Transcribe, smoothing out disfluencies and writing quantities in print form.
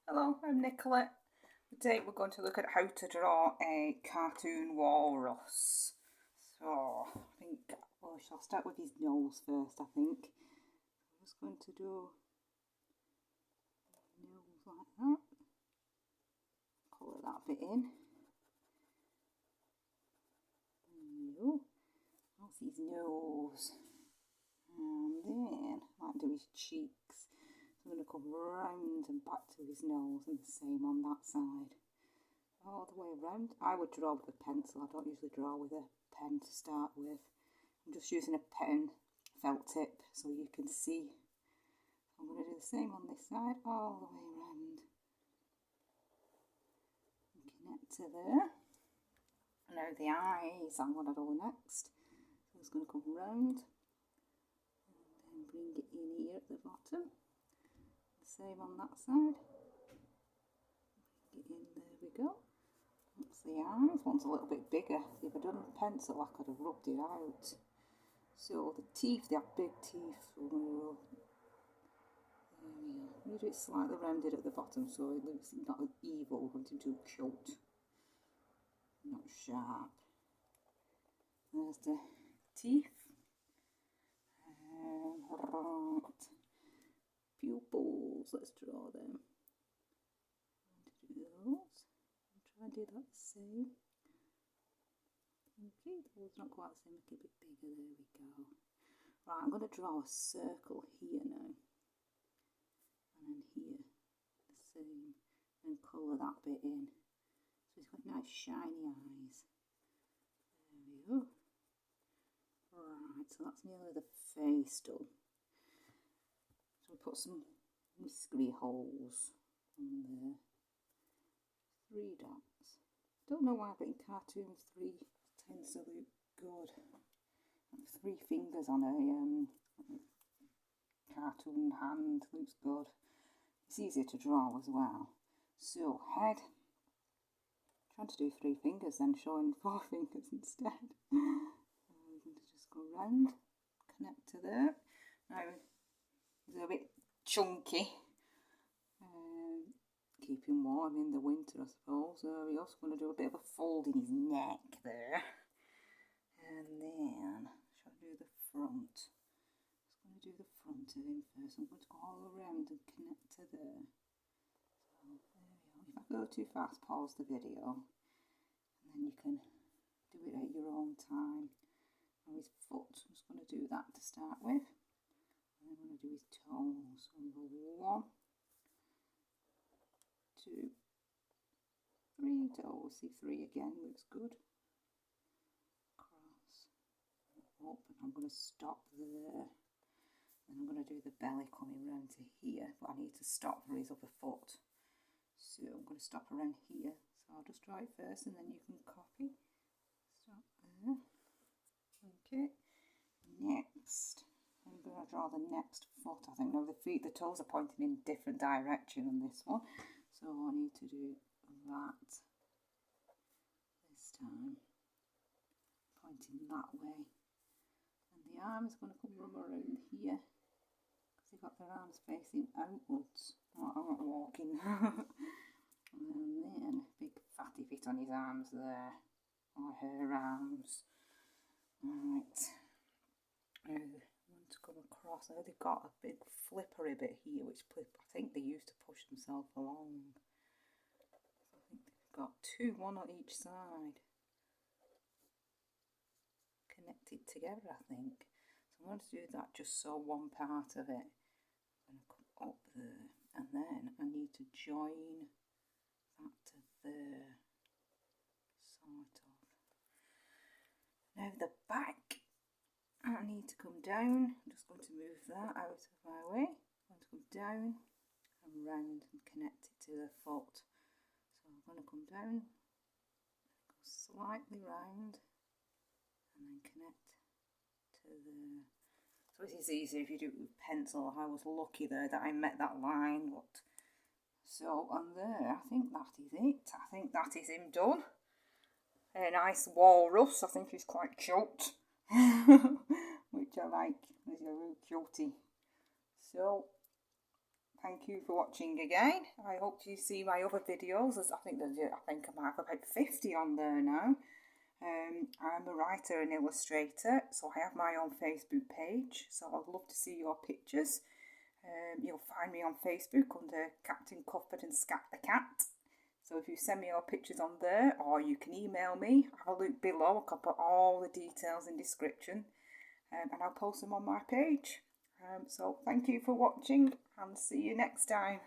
Hello, I'm Nicola. Today we're going to look at how to draw a cartoon walrus. So, I'll start with his nose first, I think. I'm just going to do nose like that. Colour that bit in. There we go. That's his nose. And then I might do his cheeks. So I'm going to come round and back to his nose and the same on that side. All the way around. I would draw with a pencil. I don't usually draw with a pen to start with. I'm just using a pen felt tip so you can see. I'm going to do the same on this side all the way around. And connect to there. Now the eyes I'm going to do next. So it's going to come round and then bring it in here at the bottom. The same on that side. Get in, there we go. That's the eyes. One's a little bit bigger. If I'd done a pencil, I could have rubbed it out. So the teeth, they have big teeth. So there we go. I'm going to do it slightly rounded at the bottom so it looks not evil, not too cute, not sharp. There's the teeth. Right. Pupils, let's draw them. Do those. Try and do that the same. Okay, those not quite the same, make it a bit bigger, there we go. Right, I'm going to draw a circle here now. And then here, the same. And colour that bit in. So it's got nice shiny eyes. There we go. Right, so that's nearly the face done. So we put some whiskery holes on there. 3 dots. Don't know why, but in cartoons 3 tends to look good. 3 fingers on a cartoon hand looks good. It's easier to draw as well. So head. Trying to do 3 fingers then, showing 4 fingers instead. I'm going to just go round, connect to there. Now it's a bit chunky. Keep him warm in the winter, I suppose. We're also going to do a bit of a fold in his neck there. And then, shall I do the front? I'm going to do the front of him first. I'm going to go all around and connect to there. So, there we go. If I go too fast, pause the video. And then you can do it at your own time. Now his foot, I'm just going to do that to start with. And then I'm going to do his toes. So I'm going to go 1, 2, 3 toes. See 3 again, looks good. Cross, up, and I'm going to stop there. And I'm going to do the belly coming round to here, but I need to stop for his upper foot. So I'm going to stop around here. So I'll just draw it first and then you can copy. Stop there. Okay. Next, I'm going to draw the next foot. I think now the toes are pointing in a different direction on this one. So I need to do that this time, pointing that way. And the arm is going to come from around here, because they've got their arms facing outwards. Oh, I'm not walking. And then big fatty bit on his arms there, or her arms. Right. Now I want to come across. Now they've got a big flippery bit here, which I think they used to push themselves along. So I think they've got 2, 1 on each side, connected together, I think. So I'm going to do that just so one part of it. I'm going to come up there, and then I need to join that to there, sort of. Now the back, I need to come down. I'm just going to move that out of my way. I'm going to come down and round and connect it to the foot. So I'm going to come down, go slightly round, and then connect to there. So it is easier if you do it with pencil. I was lucky there that I met that line. So on there, I think that is it. I think that is him done. A nice walrus. I think he's quite cute. Which I like. He's a real cutie. So thank you for watching again. I hope you see my other videos. I think I might have about 50 on there now. I'm a writer and illustrator, so I have my own Facebook page, so I'd love to see your pictures. You'll find me on Facebook under CaptainCuthbertandScattheCat. So if you send me your pictures on there, or you can email me, have a look below. I'll put all the details in description, and I'll post them on my page. So thank you for watching, and see you next time.